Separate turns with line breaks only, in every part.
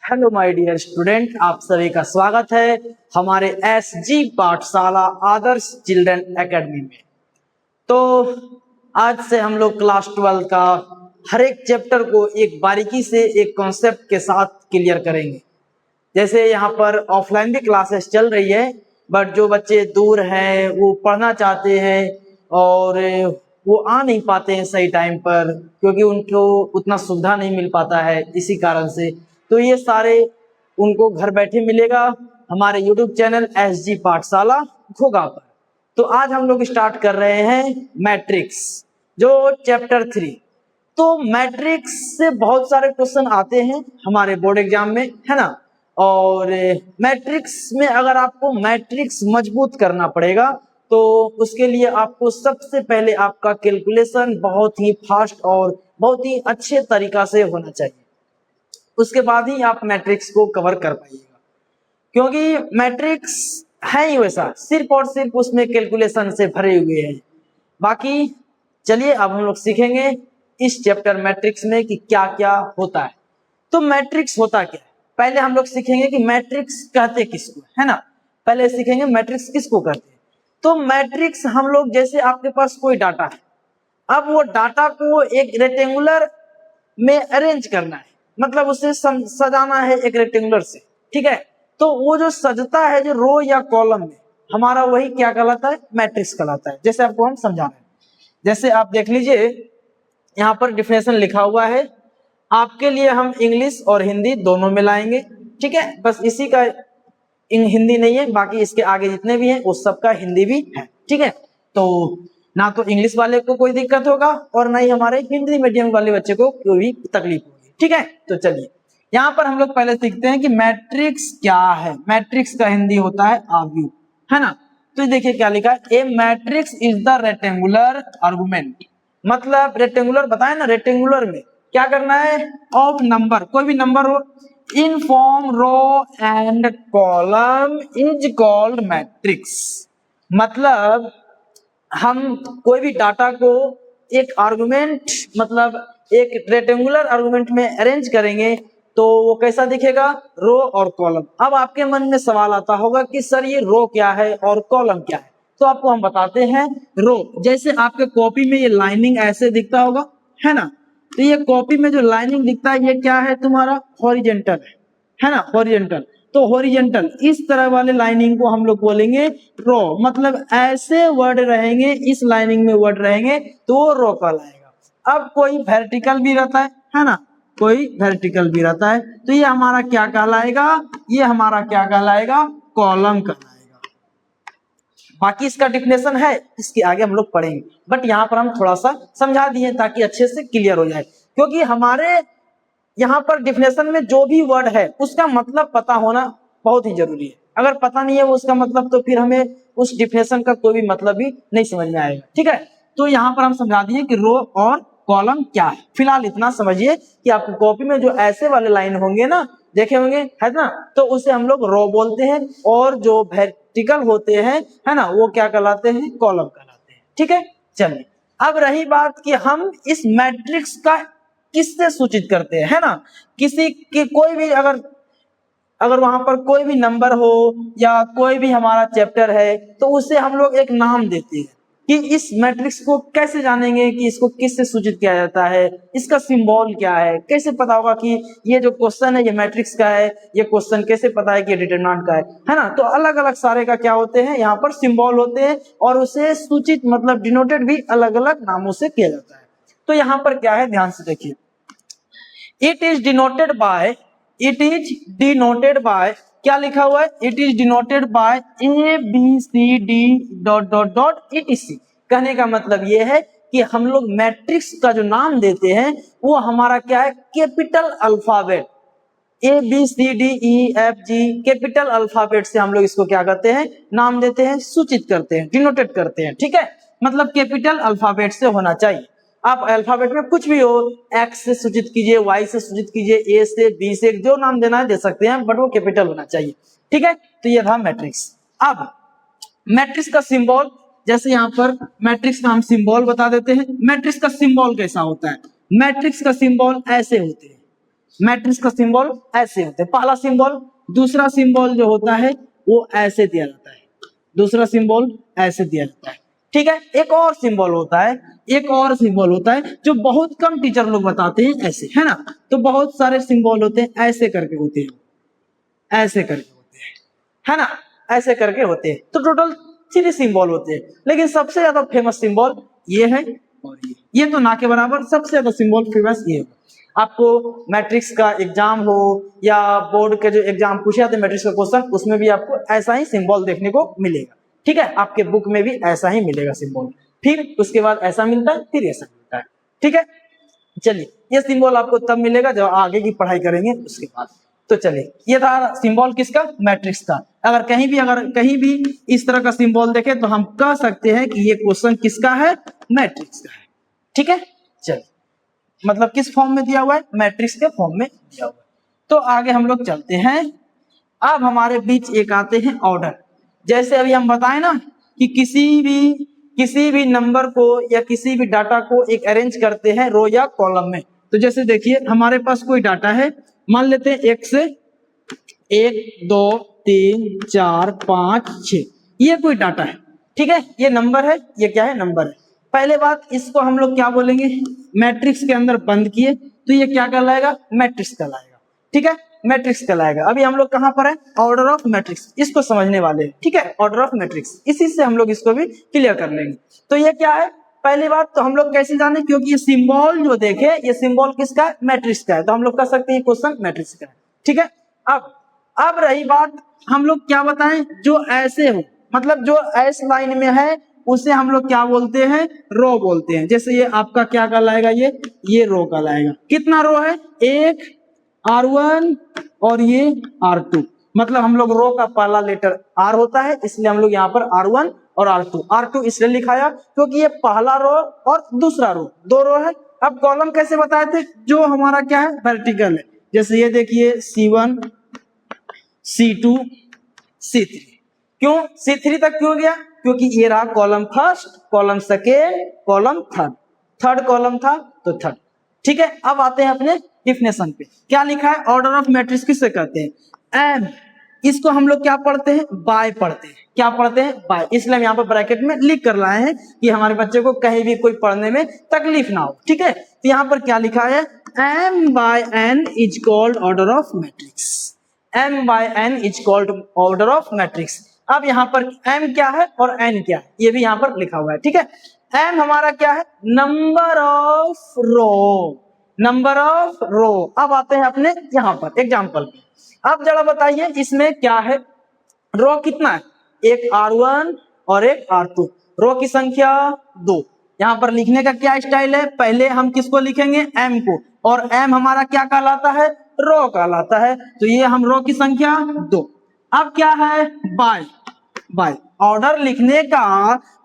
Hello my dear student, आप सभी का स्वागत है हमारे एसजी पाठशाला आदर्श चिल्ड्रन एकेडमी में। तो आज से हम लोग क्लास 12 का हर एक चैप्टर को एक बारीकी से एक कॉन्सेप्ट के साथ क्लियर करेंगे। जैसे यहाँ पर ऑफलाइन भी क्लासेस चल रही है, बट जो बच्चे दूर हैं वो पढ़ना चाहते हैं और वो आ नहीं पाते हैं सही टाइम पर, क्योंकि उनको उतना सुविधा नहीं मिल पाता है। इसी कारण से तो ये सारे उनको घर बैठे मिलेगा हमारे YouTube चैनल एसजी पाठशाला घोगा पर। तो आज हम लोग स्टार्ट कर रहे हैं मैट्रिक्स, जो चैप्टर 3। तो मैट्रिक्स से बहुत सारे क्वेश्चन आते हैं हमारे बोर्ड एग्जाम में, है ना। और मैट्रिक्स में अगर आपको मैट्रिक्स मजबूत करना पड़ेगा तो उसके लिए आपको सबसे पहले आपका कैलकुलेशन बहुत ही फास्ट और बहुत ही अच्छे तरीका से होना चाहिए। उसके बाद ही आप मैट्रिक्स को कवर कर पाइएगा, क्योंकि मैट्रिक्स है ही वैसा, सिर्फ और सिर्फ उसमें कैलकुलेशन से भरे हुए हैं। बाकी चलिए अब हम लोग सीखेंगे इस चैप्टर मैट्रिक्स में कि क्या क्या होता है। तो मैट्रिक्स होता क्या है, पहले हम लोग सीखेंगे कि मैट्रिक्स कहते किसको, है ना। पहले सीखेंगे मैट्रिक्स किसको कहते हैं। तो मैट्रिक्स हम लोग, जैसे आपके पास कोई डाटा है, अब वो डाटा को एक रेक्टेंगुलर में अरेंज करना है, मतलब उसे सजाना है एक रेक्टेंगुलर से, ठीक है। तो वो जो सजता है जो रो या कॉलम में, हमारा वही क्या कहलाता है, मैट्रिक्स कहलाता है। जैसे आपको हम समझा रहे हैं, जैसे आप देख लीजिए यहाँ पर डिफिनेशन लिखा हुआ है, आपके लिए हम इंग्लिश और हिंदी दोनों में लाएंगे, ठीक है। बस इसी का हिंदी नहीं है, बाकी इसके आगे जितने भी हैं उस सबका हिंदी भी है, ठीक है। तो ना तो इंग्लिश वाले को कोई दिक्कत होगा और ना ही हमारे हिंदी मीडियम वाले बच्चे को कोई भी तकलीफ होगी, ठीक है। तो चलिए यहाँ पर हम लोग पहले सीखते हैं कि मैट्रिक्स क्या है। मैट्रिक्स का हिंदी होता है आव्यूह, है ना। तो देखिए क्या लिखा है, a matrix is the rectangular argument. मतलब रेक्टेंगुलर बताए ना, रेक्टेंगुलर में क्या करना है, ऑफ नंबर, कोई भी नंबर हो, in form row and column is called matrix. मतलब हम कोई भी डाटा को एक आर्गुमेंट, मतलब एक रेक्टेंगुलर आर्गुमेंट में अरेंज करेंगे तो वो कैसा दिखेगा, रो और कॉलम। अब आपके मन में सवाल आता होगा कि सर ये रो क्या है और कॉलम क्या है। तो आपको हम बताते हैं, रो जैसे आपके कॉपी में ये लाइनिंग ऐसे दिखता होगा, है ना। तो ये कॉपी में जो लाइनिंग दिखता है ये क्या है, तुम्हारा हॉरिजेंटल है ना, हॉरिजेंटल। तो हॉरिजेंटल इस तरह वाले लाइनिंग को हम लोग बोलेंगे रो। मतलब ऐसे वर्ड रहेंगे, इस लाइनिंग में वर्ड रहेंगे तो वो रो कहलाएगा। अब कोई वर्टिकल भी रहता है ना, कोई वर्टिकल भी रहता है, तो ये हमारा क्या कहलाएगा, ये हमारा क्या कहलाएगा, कॉलम कहलाएगा। बाकी इसका डिफिनेशन है, इसके आगे हम लोग पढ़ेंगे, बट यहाँ पर हम थोड़ा सा समझा दिए ताकि अच्छे से क्लियर हो जाए। क्योंकि हमारे यहाँ पर डिफिनेशन में जो भी वर्ड है उसका मतलब पता होना बहुत ही जरूरी है। अगर पता नहीं है वो उसका मतलब, तो फिर हमें उस डिफिनेशन का कोई भी मतलब भी नहीं समझ में आएगा, ठीक है। तो यहाँ पर हम समझा दिए कि रो और कॉलम क्या है। फिलहाल इतना समझिए कि आपकी कॉपी में जो ऐसे वाले लाइन होंगे ना, देखे होंगे, है ना, तो उसे हम लोग रो बोलते हैं, और जो वर्टिकल होते हैं, है ना, वो क्या कहलाते हैं, कॉलम कहलाते हैं, ठीक है। चलिए अब रही बात कि हम इस मैट्रिक्स का किससे सूचित करते हैं, है ना। किसी की कोई भी अगर वहां पर कोई भी नंबर हो या कोई भी हमारा चैप्टर है तो उसे हम लोग एक नाम देते हैं कि इस मैट्रिक्स को कैसे जानेंगे कि इसको किससे सूचित किया जाता है, इसका सिंबल क्या है, कैसे पता होगा कि ये जो क्वेश्चन है ये मैट्रिक्स का है, ये क्वेश्चन कैसे पता है कि ये डिटरमिनेंट का है ना। तो अलग अलग सारे का क्या होते हैं, यहाँ पर सिंबल होते हैं, और उसे सूचित मतलब डिनोटेड भी अलग अलग नामों से किया जाता है। तो यहाँ पर क्या है, ध्यान से देखिए, इट इज डिनोटेड बाय क्या लिखा हुआ है, it is denoted by A B C D dot dot dot etc। कहने का मतलब ये है कि हम लोग मैट्रिक्स का जो नाम देते हैं वो हमारा क्या है, capital alphabet A B C D E F G, capital alphabet से हम लोग इसको क्या करते हैं, नाम देते हैं, सूचित करते हैं, डिनोटेड करते हैं, ठीक है। मतलब कैपिटल अल्फाबेट से होना चाहिए। आप अल्फाबेट में कुछ भी हो, एक्स से सूचित कीजिए, वाई से सूचित कीजिए, ए से, बी से, जो नाम देना है दे सकते हैं, बट वो कैपिटल होना चाहिए, ठीक है। तो ये था मैट्रिक्स। अब मैट्रिक्स का सिंबल, जैसे यहाँ पर मैट्रिक्स का हम सिंबल बता देते हैं। मैट्रिक्स का सिंबल कैसा होता है, मैट्रिक्स का सिंबल ऐसे होते हैं, मैट्रिक्स का सिंबल ऐसे होते हैं, पहला सिंबल। दूसरा सिंबल जो होता है वो ऐसे दिया जाता है, दूसरा सिंबल ऐसे दिया जाता है, ठीक है। एक और सिंबल होता है, एक और सिंबल होता है जो बहुत कम टीचर लोग बताते हैं, ऐसे, है ना। तो बहुत सारे सिंबल होते हैं, ऐसे करके होते हैं, ऐसे करके होते हैं, है ना, ऐसे करके होते हैं। तो टोटल 3 सिंबल होते हैं, लेकिन सबसे ज्यादा फेमस सिंबल ये है और ये तो ना के बराबर सबसे ज्यादा सिंबल फेमस ये है। आपको मैट्रिक्स का एग्जाम हो या बोर्ड के जो एग्जाम पूछे जाते हैं मैट्रिक्स का क्वेश्चन, उसमें भी आपको ऐसा ही सिंबल देखने को मिलेगा, ठीक है। आपके बुक में भी ऐसा ही मिलेगा सिंबल, फिर उसके बाद ऐसा मिलता है, फिर ऐसा मिलता है, ठीक है। चलिए, ये सिंबल आपको तब मिलेगा जब आगे की पढ़ाई करेंगे उसके बाद। तो चलिए, ये था सिंबल किसका, मैट्रिक्स का। अगर कहीं भी इस तरह का सिंबल देखे तो हम कह सकते हैं कि ये क्वेश्चन किसका है, मैट्रिक्स का है, ठीक है। चलिए, मतलब किस फॉर्म में दिया हुआ है, मैट्रिक्स के फॉर्म में दिया हुआ है। तो आगे हम लोग चलते हैं। अब हमारे बीच एक आते हैं ऑर्डर। जैसे अभी हम बताएं ना कि किसी भी नंबर को या किसी भी डाटा को एक अरेंज करते हैं रो या कॉलम में। तो जैसे देखिए, हमारे पास कोई डाटा है, मान लेते हैं 1 से 1 2 3 4 5 6, ये कोई डाटा है, ठीक है। ये नंबर है, ये क्या है, नंबर है। पहले बात, इसको हम लोग क्या बोलेंगे, मैट्रिक्स के अंदर बंद किए तो ये क्या कहलाएगा, मैट्रिक्स कहलाएगा, ठीक है, मैट्रिक्स कहलाएगा। अभी हम लोग कहां पर है, ऑर्डर ऑफ मैट्रिक्स, इसको समझने वाले हैं, ठीक है, ऑर्डर ऑफ मैट्रिक्स, इसी से हम लोग इसको भी क्लियर कर लेंगे। तो ये क्या है, पहली बात तो हम लोग कैसे जाने, क्योंकि ये सिंबल जो देखे, ये सिंबल किसका है, मैट्रिक्स का है, तो हम लोग कह सकते हैं क्वेश्चन मैट्रिक्स का है, ठीक है। अब रही बात, हम लोग क्या बताएं, जो ऐसे हो, मतलब जो ऐस लाइन में है उसे हम लोग क्या बोलते हैं, रो बोलते हैं। जैसे ये आपका क्या कहलाएगा, ये रो कहलाएगा। कितना रो है, एक R1 और ये R2, मतलब हम लोग रो का पहला लेटर R होता है, इसलिए हम लोग यहाँ पर R1 और R2 इसलिए लिखाया क्योंकि ये पहला रो और दूसरा रो, 2 रो है। अब कॉलम कैसे बताए थे, जो हमारा क्या है, वर्टिकल है। जैसे ये देखिए C1 C2 C3, क्यों C3 तक क्यों गया, क्योंकि ये रहा column first, column second, column third column था तो थर्ड, ठीक है। अब आते हैं अपने डिफिनेशन पे, क्या लिखा है, ऑर्डर ऑफ मैट्रिक्स किससे कहते हैं, एम। इसको हम लोग क्या पढ़ते हैं, बाय पढ़ते हैं, क्या पढ़ते हैं, बाय, इसलिए हम यहाँ पर ब्रैकेट में लिख कर लाए हैं कि हमारे बच्चे को कहीं भी कोई पढ़ने में तकलीफ ना हो, ठीक है। तो यहाँ पर क्या लिखा है, M by N is called order of matrix, m by n is called order of matrix. अब यहाँ पर m क्या है और n क्या है, ये भी यहाँ पर लिखा हुआ है, ठीक है। m हमारा क्या है, नंबर ऑफ रो। अब आते हैं अपने यहाँ पर एग्जाम्पल पे। अब जरा बताइए इसमें क्या है, रो कितना है, एक R1 और एक R2, रो की संख्या 2। यहाँ पर लिखने का क्या स्टाइल है, पहले हम किसको लिखेंगे, m को, और m हमारा क्या कहलाता है, रो कहलाता है, तो ये हम रो की संख्या 2। अब क्या है, बाय ऑर्डर लिखने का,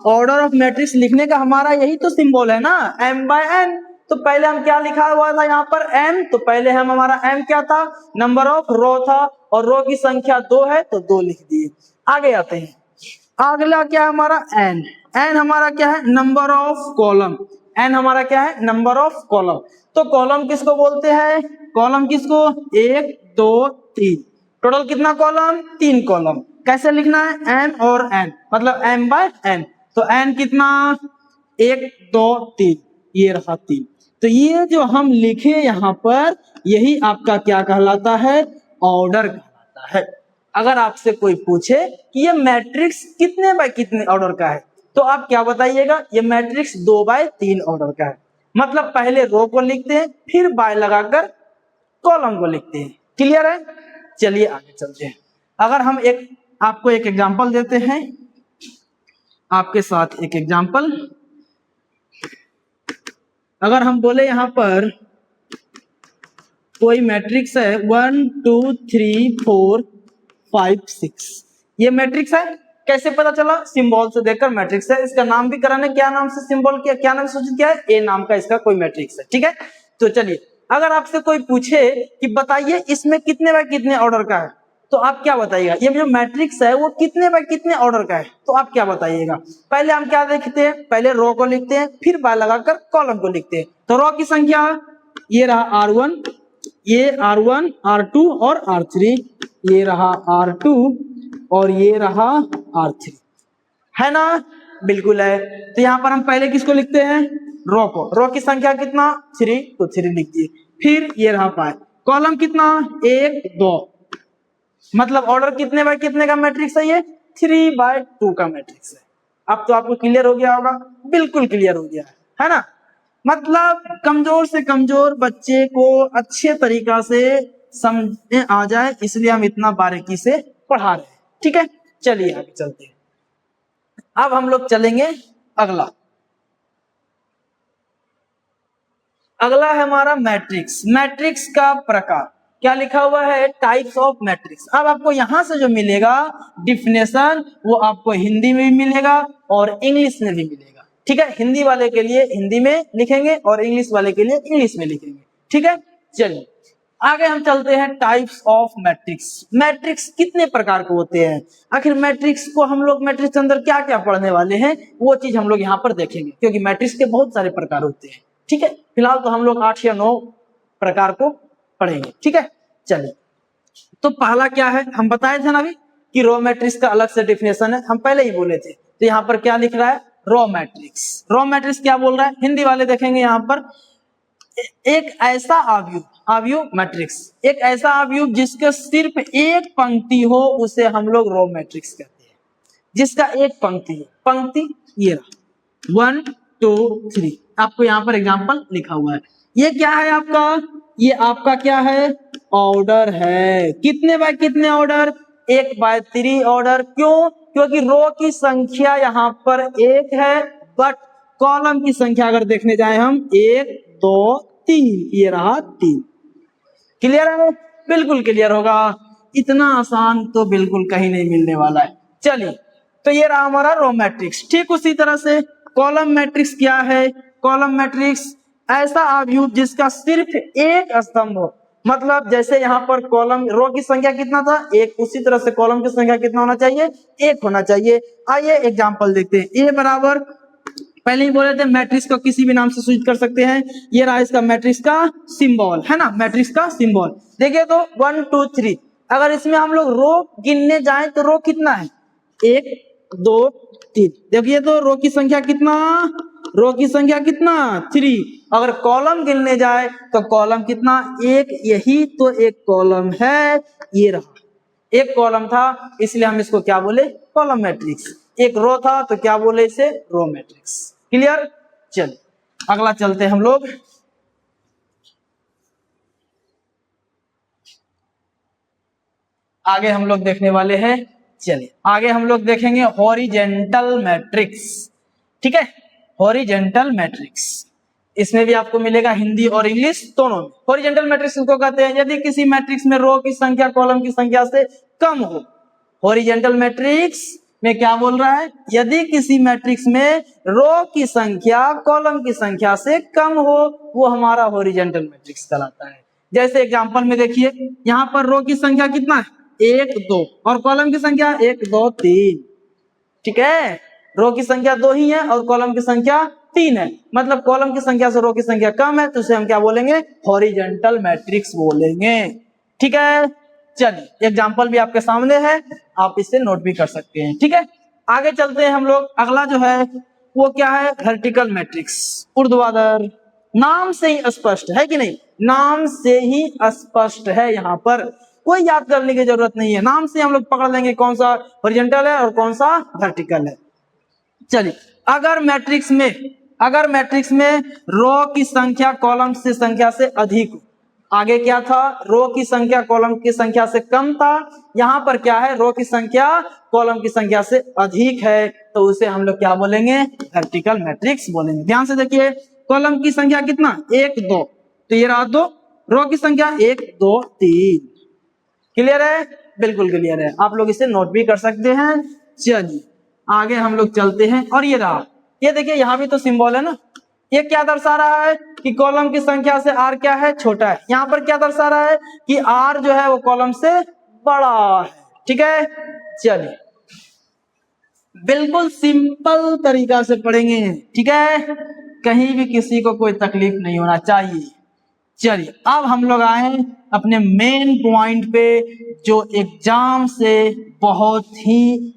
ऑर्डर ऑफ मैट्रिक्स लिखने का हमारा यही तो सिंबल है ना, m बाय n। तो पहले हम क्या लिखा हुआ था यहाँ पर m, तो पहले हम हमारा m क्या था, नंबर ऑफ रो था, और रो की संख्या 2 है तो 2 लिख दिए। आगे आते हैं, अगला क्या हमारा n हमारा क्या है, नंबर ऑफ कॉलम, n हमारा क्या है, नंबर ऑफ कॉलम। तो कॉलम किसको बोलते हैं, कॉलम किसको, 1 2 3, टोटल कितना कॉलम, 3 कॉलम। कैसे लिखना है, m और n, मतलब m बाय n। तो n कितना, 1 2 3, ये रहा 3। तो ये जो हम लिखे यहाँ पर, यही आपका क्या कहलाता है, ऑर्डर कहलाता है। अगर आपसे कोई पूछे कि ये मैट्रिक्स कितने बाय कितने ऑर्डर का है, तो आप क्या बताइएगा, ये मैट्रिक्स 2 बाय 3 ऑर्डर का है। मतलब पहले रो को लिखते हैं, फिर बाय लगाकर कॉलम को लिखते हैं। क्लियर है, चलिए आगे चलते हैं। अगर हम आपको एक एग्जांपल देते हैं, आपके साथ एक एग्जांपल, अगर हम बोले यहाँ पर कोई मैट्रिक्स है 1 2 3 4 5 6, ये मैट्रिक्स है। कैसे पता चला, सिंबल से देखकर मैट्रिक्स है। इसका नाम भी कराने, क्या नाम से सिंबल किया, क्या नाम सूचित किया है, ए नाम का इसका कोई मैट्रिक्स है, ठीक है। तो चलिए, अगर आपसे कोई पूछे कि बताइए इसमें कितने बाय कितने ऑर्डर का है, तो आप क्या बताइएगा, ये जो मैट्रिक्स है वो कितने बाय कितने ऑर्डर का है, तो आप क्या बताइएगा। पहले हम क्या देखते हैं, पहले रो को लिखते हैं, फिर बाय लगाकर कॉलम को लिखते हैं। तो रो की संख्या ये रहा R1, ये R1 R2 और R3, ये रहा R2 और ये रहा R3, है ना? बिल्कुल है। तो यहाँ पर हम पहले किसको लिखते हैं? रो को। रो की संख्या कितना? 3, तो 3 लिख दिए। फिर ये रहा पाए, कॉलम कितना? 1 2, मतलब ऑर्डर कितने बाय कितने का मैट्रिक्स है? ये 3/2 का मैट्रिक्स है। अब तो आपको क्लियर हो गया होगा, बिल्कुल क्लियर हो गया है ना? मतलब कमजोर से कमजोर बच्चे को अच्छे तरीका से समझ आ जाए, इसलिए हम इतना बारीकी से पढ़ा रहे हैं। ठीक है, चलिए आगे चलते हैं। अब हम लोग चलेंगे अगला। अगला है हमारा मैट्रिक्स। मैट्रिक्स का प्रकार क्या लिखा हुआ है? Types of matrix. अब आपको यहां से जो मिलेगा डिफिनेशन, वो आपको हिंदी में भी मिलेगा और इंग्लिश में भी मिलेगा। ठीक है, हिंदी वाले के लिए हिंदी में लिखेंगे और इंग्लिश वाले के लिए इंग्लिश में लिखेंगे। ठीक है, चलिए आगे हम चलते हैं। Types of matrix. मैट्रिक्स कितने प्रकार के होते हैं? आखिर मैट्रिक्स को हम लोग मैट्रिक्स के अंदर क्या क्या पढ़ने वाले हैं, वो चीज हम लोग यहाँ पर देखेंगे, क्योंकि मैट्रिक्स के बहुत सारे प्रकार होते हैं। ठीक है, फिलहाल तो हम लोग 8 या 9 प्रकार को पढ़ेंगे। ठीक है, चलिए। तो पहला क्या है? हम बताए थे ना अभी कि रो मैट्रिक्स का अलग से डिफिनेशन है, हम पहले ही बोले थे। तो यहाँ पर क्या लिख रहा है? Row matrix. रो मैट्रिक्स क्या बोल रहा है? हिंदी वाले देखेंगे यहाँ पर, एक ऐसा आव्यूह मैट्रिक्स, एक ऐसा आव्यूह जिसके सिर्फ एक पंक्ति हो, उसे हम लोग रो मैट्रिक्स कहते हैं। जिसका एक पंक्ति है, पंक्ति ये रहा 1 2 3, आपको यहाँ पर एग्जांपल लिखा हुआ है। ये क्या है आपका? ये आपका क्या है? ऑर्डर है। कितने बाय कितने ऑर्डर? 1/3 ऑर्डर। क्यों? क्योंकि रो की संख्या यहाँ पर 1 है, बट कॉलम की संख्या अगर देखने जाए हम 1 2 3, ये रहा 3। क्लियर है? बिल्कुल क्लियर होगा। इतना आसान तो बिल्कुल कहीं नहीं मिलने वाला है। चलिए, तो ये रहा हमारा रो मैट्रिक्स। ठीक उसी तरह से कॉलम मैट्रिक्स क्या है? कॉलम मैट्रिक्स ऐसा आव्यूह जिसका सिर्फ एक स्तंभ हो, मतलब जैसे यहाँ पर कॉलम रो की संख्या कितना था? 1, उसी तरह से कॉलम की संख्या कितना होना चाहिए? 1 होना चाहिए। आइए एग्जांपल देखते हैं। ए बराबर, पहले ही बोले थे मैट्रिक्स को किसी भी नाम से सूचित कर सकते हैं। ये रहा इसका मैट्रिक्स का सिंबल, है ना? मैट्रिक्स का सिंबल देखिए तो 1 2 3। अगर इसमें हम लोग रो गिनने जाएं तो रो कितना है? 1 2 3। देखिए तो रो की संख्या कितना? रो की संख्या कितना? 3। अगर कॉलम गिनने जाए तो कॉलम कितना? 1। यही तो एक कॉलम है, ये रहा एक कॉलम था, इसलिए हम इसको क्या बोले? Column matrix. एक रो था तो क्या बोले इसे? Row matrix. क्लियर? चलिए अगला चलते हैं हम लोग। आगे हम लोग देखने वाले हैं, चलिए आगे हम लोग देखेंगे हॉरिजेंटल मैट्रिक्स। ठीक है, हॉरिजेंटल मैट्रिक्स, इसमें भी आपको मिलेगा हिंदी और इंग्लिश दोनों में। हॉरिजेंटल मैट्रिक्स को कहते हैं यदि किसी मैट्रिक्स में रो की संख्या कॉलम की संख्या से कम हो। हॉरिजेंटल मैट्रिक्स में क्या बोल रहा है? यदि किसी मैट्रिक्स में रो की संख्या कॉलम की संख्या से कम हो, वो हमारा हॉरिजेंटल मैट्रिक्स कहलाता है। जैसे एग्जांपल में देखिए, यहाँ पर रो की संख्या कितना है? 1 2, और कॉलम की संख्या 1 2 3। ठीक है, रो की संख्या 2 ही है और कॉलम की संख्या 3 है, मतलब कॉलम की संख्या से रो की संख्या कम है, तो उसे हम क्या बोलेंगे? हॉरिजेंटल मैट्रिक्स बोलेंगे। ठीक है, चलिए एग्जांपल भी आपके सामने है, आप इसे नोट भी कर सकते हैं। ठीक है, आगे चलते हैं हम लोग। अगला जो है वो क्या है? वर्टिकल मैट्रिक्स, ऊर्ध्वाधर। नाम से ही स्पष्ट है कि नहीं? नाम से ही स्पष्ट है, यहाँ पर कोई याद करने की जरूरत नहीं है। नाम से हम लोग पकड़ लेंगे कौन सा हॉरिजॉन्टल है और कौन सा वर्टिकल है। चलिए, अगर मैट्रिक्स में रो की संख्या कॉलम की संख्या से अधिक हो, आगे क्या था? रो की संख्या कॉलम की संख्या से कम था, यहाँ पर क्या है? रो की संख्या कॉलम की संख्या से अधिक है, तो उसे हम लोग क्या बोलेंगे? वर्टिकल मैट्रिक्स बोलेंगे। ध्यान से देखिए, कॉलम की संख्या कितना? 1 2, तो ये रहा 2। रो की संख्या 1 2 3। क्लियर है? बिल्कुल क्लियर है, आप लोग इसे नोट भी कर सकते हैं। चलिए आगे हम लोग चलते हैं, और ये रहा, ये देखिए यहाँ भी तो सिंबल है ना। ये क्या दर्शा रहा है? कि कॉलम की संख्या से आर क्या है? छोटा है। यहाँ पर क्या दर्शा रहा है? कि आर जो है वो कॉलम से बड़ा है। ठीक है, चलिए बिल्कुल सिंपल तरीका से पढ़ेंगे। ठीक है, कहीं भी किसी को कोई तकलीफ नहीं होना चाहिए। चलिए अब हम लोग आए अपने मेन पॉइंट पे, जो एग्जाम से बहुत ही,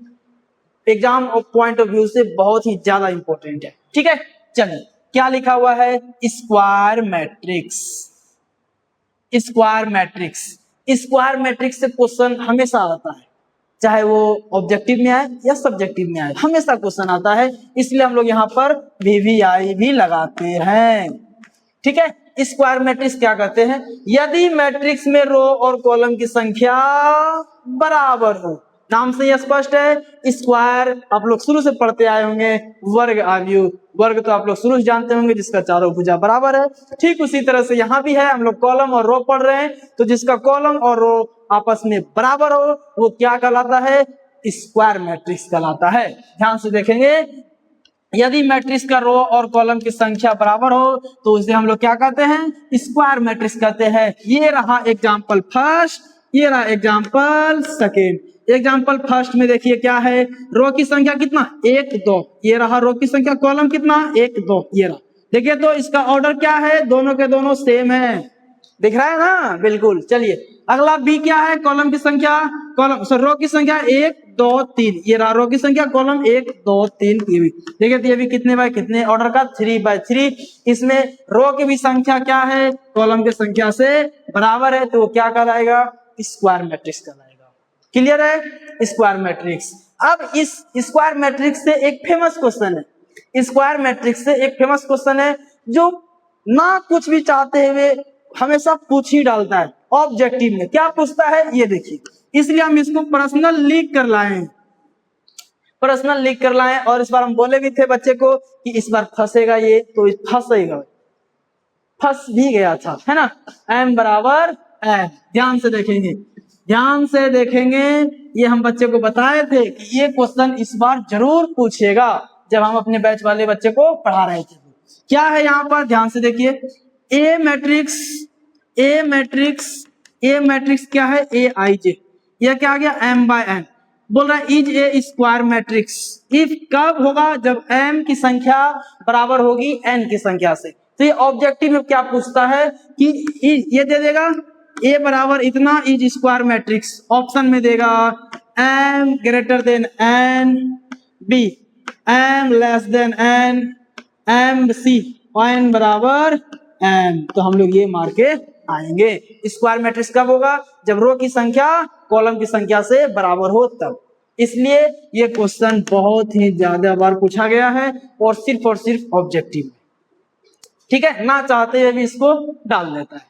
एग्जाम पॉइंट ऑफ व्यू से बहुत ही ज्यादा इंपॉर्टेंट है। ठीक है, चलिए क्या लिखा हुआ है, square matrix. Square matrix, square matrix से क्वेश्चन हमेशा आता है, चाहे वो ऑब्जेक्टिव में आए या सब्जेक्टिव में आए, हमेशा क्वेश्चन आता है, इसलिए हम लोग यहाँ पर VVI भी लगाते हैं। ठीक है, स्क्वायर मैट्रिक्स क्या कहते हैं, यदि मैट्रिक्स में रो और कॉलम की संख्या बराबर हो, नाम से यह स्पष्ट है। स्क्वायर आप लोग शुरू से पढ़ते आए होंगे, वर्ग आव्यूह, वर्ग तो आप लोग शुरू से जानते होंगे जिसका चारों भुजा बराबर है। ठीक उसी तरह से यहाँ भी है, हम लोग कॉलम और रो पढ़ रहे हैं, तो जिसका कॉलम और रो आपस में बराबर हो वो क्या कहलाता है, स्क्वायर मैट्रिक्स कहलाता है। ध्यान से देखेंगे, यदि मैट्रिक्स का रो और कॉलम की संख्या बराबर हो तो उसे हम लोग क्या कहते हैं, स्क्वायर मैट्रिक्स कहते हैं। ये रहा एग्जांपल फर्स्ट, ये रहा एग्जांपल सेकेंड। एग्जांपल फर्स्ट में देखिए क्या है, रो की संख्या कितना, 1 2, ये रहा रो की संख्या, कॉलम कितना 1 2, ये रहा। देखिए तो इसका ऑर्डर क्या है, दोनों के दोनों सेम है, दिख रहा है ना, बिल्कुल। चलिए अगला बी क्या है, कॉलम की संख्या, कॉलम रो की संख्या 1 2 3, ये रहा रो की संख्या, कॉलम 1 2 3, ये भी देखिए, तो ये भी कितने बाय कितने ऑर्डर का, 3 बाय 3। इसमें रो की भी संख्या क्या है, कॉलम की संख्या से बराबर है, तो क्या कहलाएगा, स्क्वायर मैट्रिक्स कहलाएगा। क्लियर है, स्क्वायर मैट्रिक्स। अब इस स्क्वायर मैट्रिक्स से एक फेमस क्वेश्चन है, स्क्वायर मैट्रिक्स से एक फेमस क्वेश्चन है जो ना कुछ भी चाहते हुए हमेशा पूछ ही डालता है ऑब्जेक्टिव में। क्या पूछता है ये देखिए, इसलिए हम इसको पर्सनल लीक कर लाए, पर्सनल लीक कर लाए। और इस बार हम बोले भी थे बच्चे को कि इस बार फंसेगा ये, तो फंसेगा, फंस भी गया था, है ना। m बराबर n, ध्यान से देखेंगे, ध्यान से देखेंगे, ये हम बच्चे को बताए थे कि ये क्वेश्चन इस बार जरूर पूछेगा, जब हम अपने बैच वाले बच्चे को पढ़ा रहे थे। क्या है यहाँ पर, ध्यान से देखिए, ए मैट्रिक्स, ए मैट्रिक्स, ए मैट्रिक्स क्या है, Aij, यह क्या आ गया, m बाय n। बोल रहा है is a square matrix if, कब होगा, जब m की संख्या बराबर होगी n की संख्या से। तो ये ऑब्जेक्टिव में क्या पूछता है कि ये दे देगा a बराबर इतना, इज स्क्वायर मैट्रिक्स, ऑप्शन में देगा m greater than n, b m less than n, m c, n बराबर n, तो हम लोग ये मार के आएंगे। स्क्वायर मैट्रिक्स कब होगा, जब रो की संख्या कॉलम की संख्या से बराबर हो तब। इसलिए ये क्वेश्चन बहुत ही ज्यादा बार पूछा गया है और सिर्फ ऑब्जेक्टिव। ठीक है, ना चाहते हुए भी इसको डाल देता है।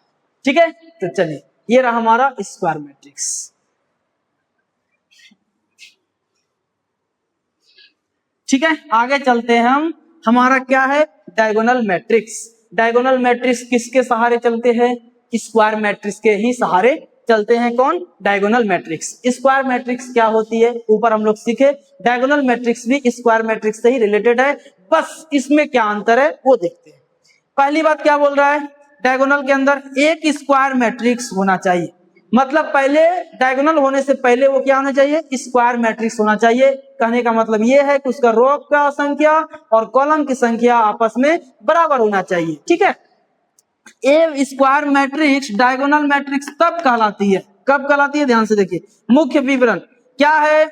ठीक है, तो चलिए ये रहा हमारा स्क्वायर मैट्रिक्स। ठीक है, आगे चलते हैं हम, हमारा क्या है, डायगोनल मैट्रिक्स। डायगोनल मैट्रिक्स किसके सहारे चलते हैं, स्क्वायर मैट्रिक्स के ही सहारे चलते हैं। कौन, डायगोनल मैट्रिक्स। स्क्वायर मैट्रिक्स क्या होती है, ऊपर हम लोग सीखे, डायगोनल मैट्रिक्स भी स्क्वायर मैट्रिक्स से ही रिलेटेड है, बस इसमें क्या अंतर है वो देखते हैं। पहली बात क्या बोल रहा है, डायगोनल के अंदर एक स्क्वायर मैट्रिक्स होना चाहिए, मतलब पहले डायगोनल होने से पहले वो क्या होना चाहिए, स्क्वायर मैट्रिक्स होना चाहिए। कहने का मतलब ये है कि उसका रो का संख्या और कॉलम की संख्या आपस में बराबर होना चाहिए। ठीक है, ए स्क्वायर मैट्रिक्स डायगोनल मैट्रिक्स तब कहलाती है, कब कहलाती है, ध्यान से देखिए। मुख्य विवरण क्या है,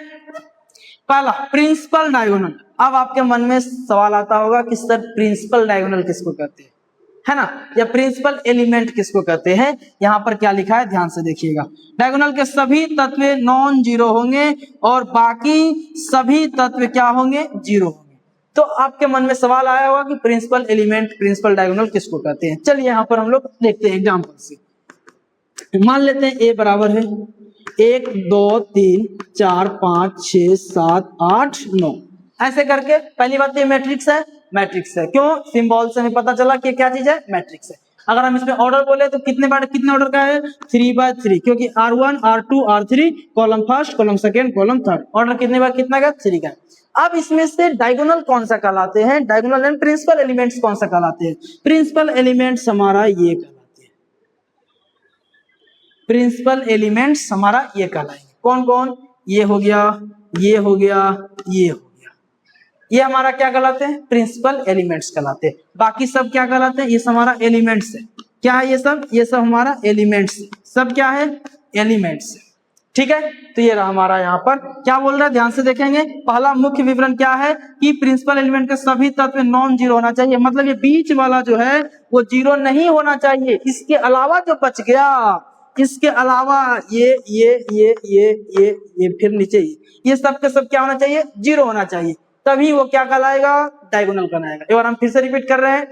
पहला प्रिंसिपल डायगोनल। अब आपके मन में सवाल आता होगा कि सर प्रिंसिपल डायगोनल किसको कहते हैं, है ना, या प्रिंसिपल एलिमेंट किसको कहते हैं। यहाँ पर क्या लिखा है, ध्यान से देखिएगा, डायगोनल के सभी तत्व नॉन जीरो होंगे और बाकी सभी तत्व क्या होंगे, जीरो होंगे। तो आपके मन में सवाल आया होगा कि प्रिंसिपल एलिमेंट, प्रिंसिपल डायगोनल किसको कहते हैं। चलिए यहाँ पर हम लोग देखते हैं एग्जाम्पल से। मान लेते हैं ए बराबर है 1 2 3 4 5 6 7 8 9, ऐसे करके। पहली बात ये मैट्रिक्स है, मैट्रिक्स है, क्यों, सिंबल से हमें पता चला कि क्या चीज है, मैट्रिक्स है। अगर हम इसमें ऑर्डर बोले तो कितने ऑर्डर का है, 3 बाय 3, क्योंकि R1 R2 R3, column first, column second, column third, order कितने बार कितना का, 3 का। अब इसमें से डायगोनल कौन सा कहलाते हैं, डायगोनल एंड प्रिंसिपल एलिमेंट्स कौन सा कहलाते हैं। प्रिंसिपल एलिमेंट्स हमारा ये कहलाते हैं, प्रिंसिपल एलिमेंट्स हमारा ये कहलाएंगे। कौन कौन, ये हो गया, ये हो गया, ये हो गया, ये हमारा क्या कहलाते हैं, प्रिंसिपल एलिमेंट्स कहलाते हैं। बाकी सब क्या कहलाते हैं, ये हमारा एलिमेंट्स है, क्या है ये सब हमारा एलिमेंट्स, सब क्या है एलिमेंट्स। ठीक है, तो ये रहा हमारा यहाँ पर क्या बोल रहा है, ध्यान से देखेंगे। पहला मुख्य विवरण क्या है कि प्रिंसिपल एलिमेंट के सभी तत्व नॉन जीरो होना चाहिए, मतलब ये बीच वाला जो है वो जीरो नहीं होना चाहिए। इसके अलावा जो बच गया, इसके अलावा ये फिर नीचे ये सब के सब क्या होना चाहिए, जीरो होना चाहिए, तभी वो क्या कहलाएगा, डायगोनल कहलाएगा। एक बार हम फिर से रिपीट कर रहे हैं,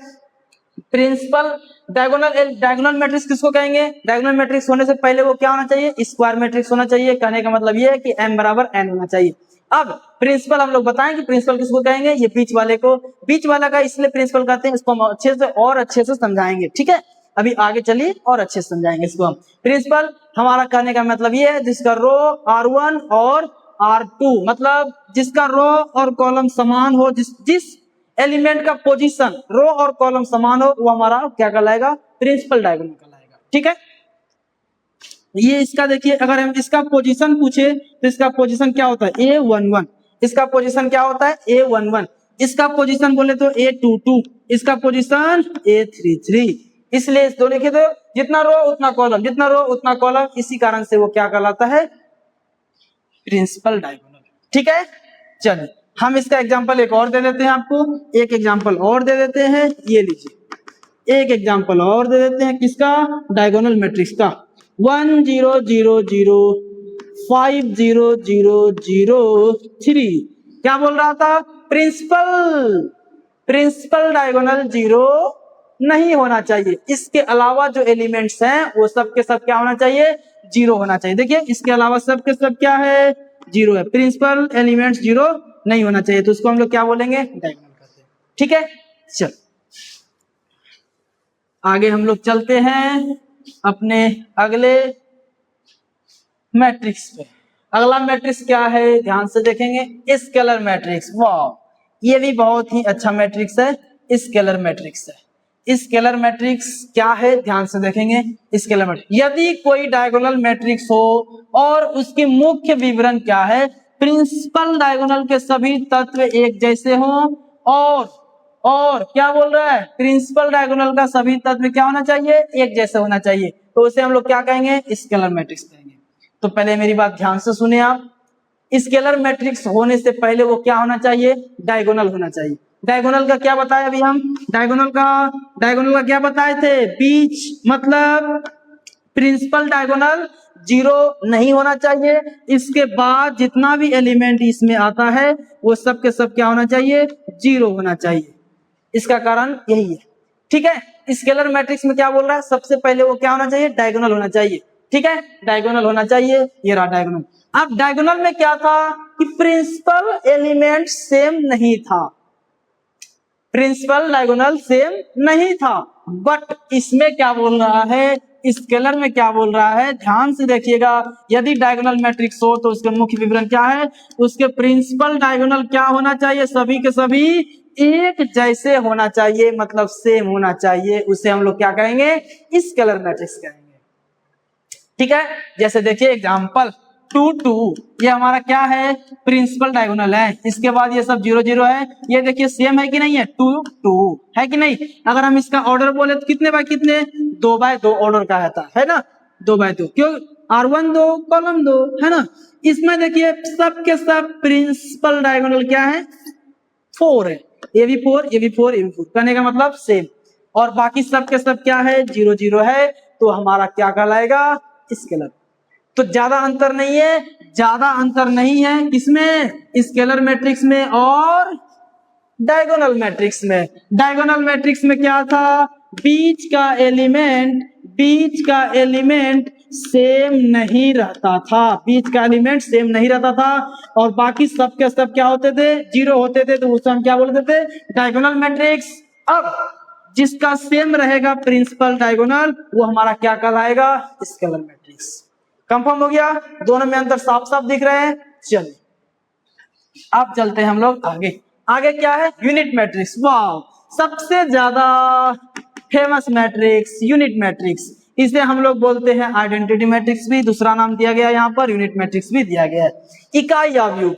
प्रिंसिपल डायगोनल मैट्रिक्स किसको कहेंगे, डायगोनल मैट्रिक्स होने से पहले वो क्या होना चाहिए, स्क्वायर मैट्रिक्स होना चाहिए। कहने का मतलब ये है कि m बराबर n होना चाहिए। अब प्रिंसिपल हम लोग बताएं कि प्रिंसिपल किसको कहेंगे, ये बीच वाले को, बीच वाला का इसलिए प्रिंसिपल कहते हैं, इसको हम अच्छे से और अच्छे से समझाएंगे। ठीक है, अभी आगे चलिए और अच्छे से समझाएंगे इसको हम। प्रिंसिपल हमारा कहने का मतलब ये है जिसका रो R1 और R2, मतलब जिसका रो और कॉलम समान हो, जिस एलिमेंट का पोजीशन रो और कॉलम समान हो, वो हमारा क्या कहलाएगा, प्रिंसिपल डायगोनल कहलाएगा। ठीक है, ये इसका देखिए, अगर हम इसका पोजीशन पूछे तो इसका पोजीशन क्या होता है, A11, इसका पोजीशन क्या होता है A11, इसका पोजीशन बोले तो A22, इसका पोजीशन A33। इसलिए इस दो लिखे तो जितना रो उतना कॉलम, जितना रो उतना कॉलम, इसी कारण से वो क्या कहलाता है, प्रिंसिपल डायगोनल। ठीक है, चलिए हम इसका एग्जांपल एक और दे देते हैं आपको, एक एग्जांपल और दे देते हैं, ये लीजिए एक एग्जांपल और दे देते हैं किसका, डायगोनल मैट्रिक्स का। 1 0 0 0 5 0 0 0 3 क्या बोल रहा था, प्रिंसिपल डायगोनल जीरो नहीं होना चाहिए, इसके अलावा जो एलिमेंट्स हैं वो सब के सब क्या होना चाहिए, जीरो होना चाहिए। देखिए इसके अलावा सब के सब क्या है, जीरो है, प्रिंसिपल एलिमेंट्स जीरो नहीं होना चाहिए, तो उसको हम लोग क्या बोलेंगे, डायगोनल करते हैं। ठीक है, चल आगे हम लोग चलते हैं अपने अगले मैट्रिक्स पे। अगला मैट्रिक्स क्या है, ध्यान से देखेंगे, स्केलर मैट्रिक्स। वाह, ये भी बहुत ही अच्छा मैट्रिक्स है, स्केलर मैट्रिक्स है। स्केलर मैट्रिक्स क्या है, ध्यान से देखेंगे, स्केलर मैट्रिक्स यदि कोई डायगोनल मैट्रिक्स हो और उसकी मुख्य विवरण क्या है, प्रिंसिपल डायगोनल के सभी तत्व एक जैसे हों, और क्या बोल रहा है, प्रिंसिपल डायगोनल का सभी तत्व क्या होना चाहिए, एक जैसे होना चाहिए, तो उसे हम लोग क्या कहेंगे, स्केलर मैट्रिक्स कहेंगे। तो पहले मेरी बात ध्यान से सुने आप, स्केलर मैट्रिक्स होने से पहले वो क्या होना चाहिए, डायगोनल होना चाहिए। डायगोनल का क्या बताया अभी हम, डायगोनल का क्या बताए थे, बीच, मतलब प्रिंसिपल डायगोनल जीरो नहीं होना चाहिए, इसके बाद जितना भी एलिमेंट इसमें आता है वो सब के सब क्या होना चाहिए, जीरो होना चाहिए। इसका कारण यही है। ठीक है, स्केलर मैट्रिक्स में क्या बोल रहा है, सबसे पहले वो क्या होना चाहिए, डायगोनल होना चाहिए। ठीक है, डायगोनल होना चाहिए, ये रहा डायगोनल। अब डायगोनल में क्या था कि प्रिंसिपल एलिमेंट सेम नहीं था, प्रिंसिपल डायगोनल सेम नहीं था, बट इसमें क्या बोल रहा है, स्केलर में क्या बोल रहा है, ध्यान से देखिएगा, यदि डायगोनल मैट्रिक्स हो तो उसके मुख्य विवरण क्या है, उसके प्रिंसिपल डायगोनल क्या होना चाहिए, सभी के सभी एक जैसे होना चाहिए, मतलब सेम होना चाहिए, उसे हम लोग क्या कहेंगे, स्केलर मैट्रिक्स कहेंगे। ठीक है, जैसे देखिए एग्जांपल 2 2, ये हमारा क्या है, प्रिंसिपल डायगोनल है, इसके बाद ये सब 0 0 है, ये देखिए सेम है कि नहीं है, 2 2 है कि नहीं। अगर हम इसका ऑर्डर बोले तो कितने बाय कितने, 2 बाय 2 ऑर्डर का है ना, 2 बाय 2, क्यों, R1 2 कॉलम 2 है ना। इसमें देखिए सब के सब प्रिंसिपल डायगोनल क्या है, 4 है, ये भी 4 ये भी 4 ये भी 4, कहने का मतलब सेम, और बाकी सब के सब क्या है, 0 0 है, तो हमारा क्या कहलाएगा, स्केलर। तो ज्यादा अंतर नहीं है, किसमें, स्केलर मैट्रिक्स में और डायगोनल मैट्रिक्स में। डायगोनल मैट्रिक्स में क्या था, बीच का एलिमेंट सेम नहीं रहता था, और बाकी सब के सब क्या होते थे, जीरो होते थे, तो उसे हम क्या बोलते थे, डायगोनल मैट्रिक्स। अब जिसका सेम रहेगा प्रिंसिपल डायगोनल, वो हमारा क्या कहलाएगा, स्केलर मैट्रिक्स। कंफर्म हो गया, दोनों में अंतर साफ साफ दिख रहे हैं। चलिए अब चलते हैं हम लोग आगे क्या है, यूनिट मैट्रिक्स। वाह, सबसे ज्यादा फेमस मैट्रिक्स यूनिट मैट्रिक्स, इसे हम लोग बोलते हैं आइडेंटिटी मैट्रिक्स, भी दूसरा नाम दिया गया, यहाँ पर यूनिट मैट्रिक्स भी दिया गया है। इकाई अवयुग,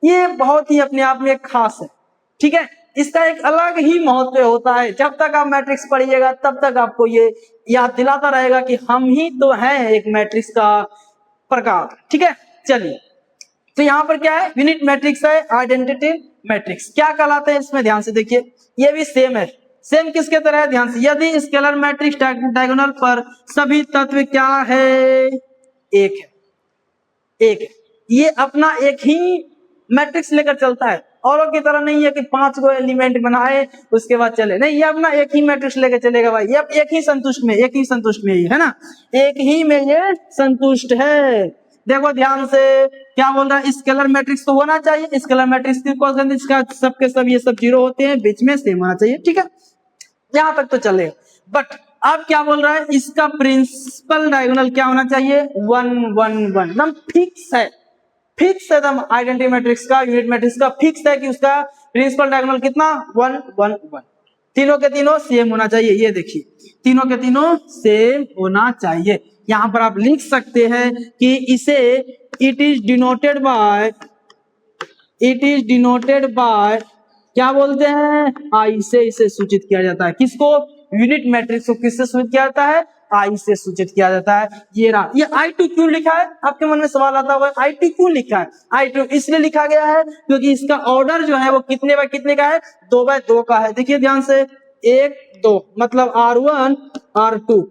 ये बहुत ही अपने आप में खास है। ठीक है, इसका एक अलग ही महत्व होता है। जब तक आप मैट्रिक्स पढ़िएगा तब तक आपको ये याद दिलाता रहेगा कि हम ही तो हैं एक मैट्रिक्स का प्रकार। ठीक है, चलिए तो यहाँ पर क्या है, यूनिट मैट्रिक्स है, आइडेंटिटी मैट्रिक्स क्या कहलाते हैं इसमें ध्यान से देखिए। ये भी सेम है, सेम किसके तरह है ध्यान से, यदि स्केलर मैट्रिक्स डायगोनल पर सभी तत्व क्या है, एक है, एक है, ये अपना एक ही मैट्रिक्स लेकर चलता है, औरों की तरह नहीं है कि 5 गो एलिमेंट बनाए उसके बाद चले, नहीं, ये अपना एक ही मैट्रिक्स लेकर चलेगा भाई, ये एक ही संतुष्ट में, एक ही संतुष्ट में ही है ना, एक ही में ये संतुष्ट है। देखो ध्यान से क्या बोल रहा है, स्केलर मैट्रिक्स तो होना चाहिए, स्केलर मैट्रिक्स की कॉन्स्टेंट इसका सबके सब ये सब जीरो होते हैं, बीच में सेम होना चाहिए। ठीक है, यहां तक तो चलेगा, बट अब क्या बोल रहा है, इसका प्रिंसिपल डायगोनल क्या होना चाहिए, 1 1 1, एकदम फिक्स है, फिक्स है एकदम। आइडेंटिटी मैट्रिक्स का, यूनिट मैट्रिक्स का फिक्स है कि उसका प्रिंसिपल डायगोनल कितना, 1 1 1, तीनों के तीनों सेम होना चाहिए। ये देखिए, तीनों के तीनों सेम होना चाहिए। यहां पर आप लिख सकते हैं कि इसे इट इज डिनोटेड बाय क्या बोलते हैं, आई से इसे सूचित किया जाता है। किसको, यूनिट मैट्रिक्स को किससे सूचित किया जाता है, आई से सूचित किया जाता है। ये रहा, ये I2 क्यों लिखा है, आपके मन में सवाल आता होगा, I2 क्यों लिखा है। I2 इसलिए लिखा गया है क्योंकि इसका ऑर्डर जो है वो कितने बाय कितने का है, 2 बाय 2 का है। देखिए ध्यान से, 1 2 मतलब R1 R2,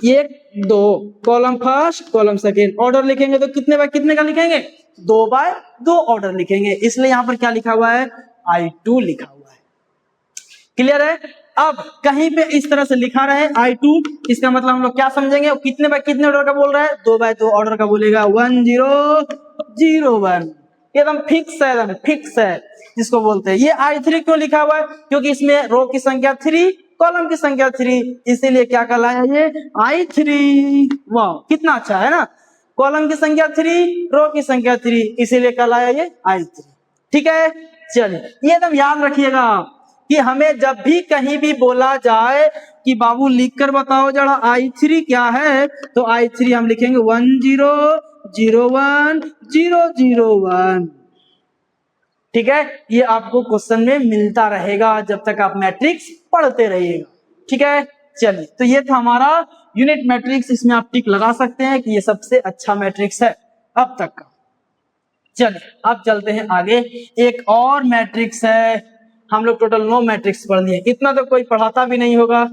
1 2 column first column second, order लिखेंगे तो कितने बाय कितने का लिखेंगे, 2 बाय 2 ऑर्डर लिखेंगे, इसलिए यहाँ पर क्या लिखा हुआ है, I2 लिखा हुआ है। क्लियर है। अब कहीं पे इस तरह से लिखा रहे I2, इसका मतलब हम लोग क्या समझेंगे, कितने बाय कितने ऑर्डर का बोल रहा है, 2 बाय 2 ऑर्डर का बोलेगा, 1 0 0 1, एकदम फिक्स है, एकदम फिक्स है जिसको बोलते हैं। ये I3 क्यों लिखा हुआ है, क्योंकि इसमें रो की संख्या 3 कॉलम की संख्या 3, इसीलिए क्या कहलाया ये I3। वाह कितना अच्छा है ना, कॉलम की संख्या 3 रो की संख्या 3, इसीलिए कहलाया ये I3। ठीक है, चलिए ये एकदम याद रखिएगा कि हमें जब भी कहीं भी बोला जाए कि बाबू लिखकर बताओ जरा I3 क्या है, तो I3 हम लिखेंगे 1 0 0 1 0 0 1। ठीक है, ये आपको क्वेश्चन में मिलता रहेगा जब तक आप मैट्रिक्स पढ़ते रहिएगा। ठीक है, चलिए तो ये था हमारा यूनिट मैट्रिक्स, इसमें आप टिक लगा सकते हैं कि ये सबसे अच्छा मैट्रिक्स है अब तक का। चलिए अब चलते हैं आगे, एक और मैट्रिक्स है। हम लोग टोटल 9 मैट्रिक्स पढ़ लिए, इतना तो कोई पढ़ाता भी नहीं होगा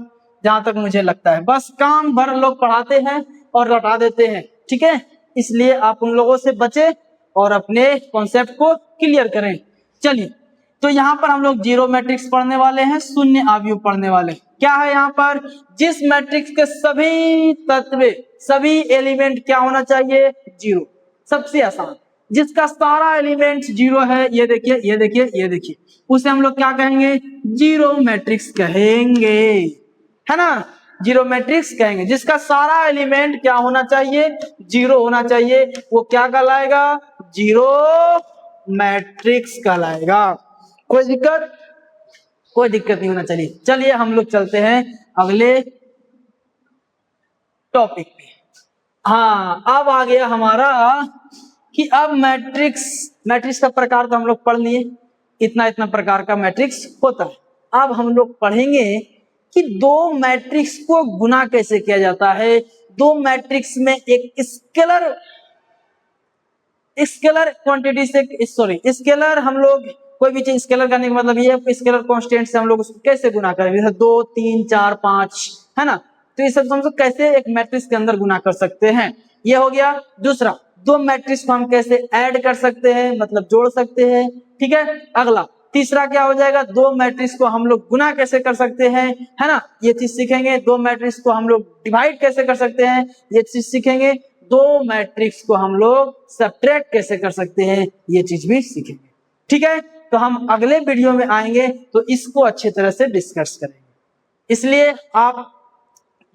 जहां तक मुझे लगता है, बस काम भर लोग पढ़ाते हैं और लौटा देते हैं। ठीक है, इसलिए आप उन लोगों से बचे और अपने कॉन्सेप्ट को क्लियर करें। चलिए तो यहाँ पर हम लोग जीरो मैट्रिक्स पढ़ने वाले हैं, शून्य अवयव पढ़ने वाले। क्या है यहाँ पर, जिस मैट्रिक्स के सभी तत्व सभी एलिमेंट क्या होना चाहिए, जीरो, सबसे आसान, जिसका सारा एलिमेंट जीरो है, ये देखिए ये देखिए ये देखिए, उसे हम लोग क्या कहेंगे, जीरो मैट्रिक्स कहेंगे, है ना, जीरो मैट्रिक्स कहेंगे। जिसका सारा एलिमेंट क्या होना चाहिए, जीरो होना चाहिए, वो क्या कहलाएगा, जीरो मैट्रिक्स कहलाएगा। कोई दिक्कत, कोई दिक्कत नहीं होना चाहिए। चलिए हम लोग चलते हैं अगले टॉपिक पे। हाँ अब आ गया हमारा कि अब मैट्रिक्स का प्रकार तो हम लोग पढ़ लिए, इतना इतना प्रकार का मैट्रिक्स होता है। अब हम लोग पढ़ेंगे कि दो मैट्रिक्स को गुना कैसे किया जाता है। दो मैट्रिक्स में एक स्केलर क्वांटिटी से, सॉरी स्केलर, हम लोग कोई भी चीज स्केलर करने का मतलब ये है स्केलर कांस्टेंट से हम लोग उसको कैसे गुना करेंगे, जैसे 2 3 4 5, है ना, तो ये सब हम लोग कैसे एक मैट्रिक्स के अंदर गुना कर सकते हैं, ये हो गया। दूसरा, दो मैट्रिक्स को हम कैसे ऐड कर सकते हैं, मतलब जोड़ सकते हैं। ठीक है, अगला तीसरा क्या हो जाएगा, दो मैट्रिक्स को हम लोग गुना कैसे कर सकते हैं, है ना, ये चीज सीखेंगे। दो मैट्रिक्स को हम लोग डिवाइड कैसे कर सकते हैं, ये चीज सीखेंगे। दो मैट्रिक्स को हम लोग सब्ट्रैक्ट कैसे कर सकते हैं, ये चीज भी सीखेंगे। ठीक है, तो हम अगले वीडियो में आएंगे तो इसको अच्छे तरह से डिस्कस करेंगे, इसलिए आप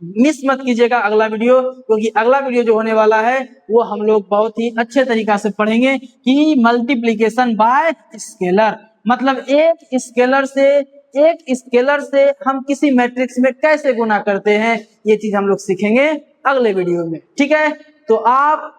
मिस मत कीजिएगा अगला वीडियो, क्योंकि अगला वीडियो जो होने वाला है वो हम लोग बहुत ही अच्छे तरीका से पढ़ेंगे कि मल्टीप्लिकेशन बाय स्केलर, मतलब एक स्केलर से हम किसी मैट्रिक्स में कैसे गुना करते हैं, ये चीज हम लोग सीखेंगे अगले वीडियो में। ठीक है, तो आप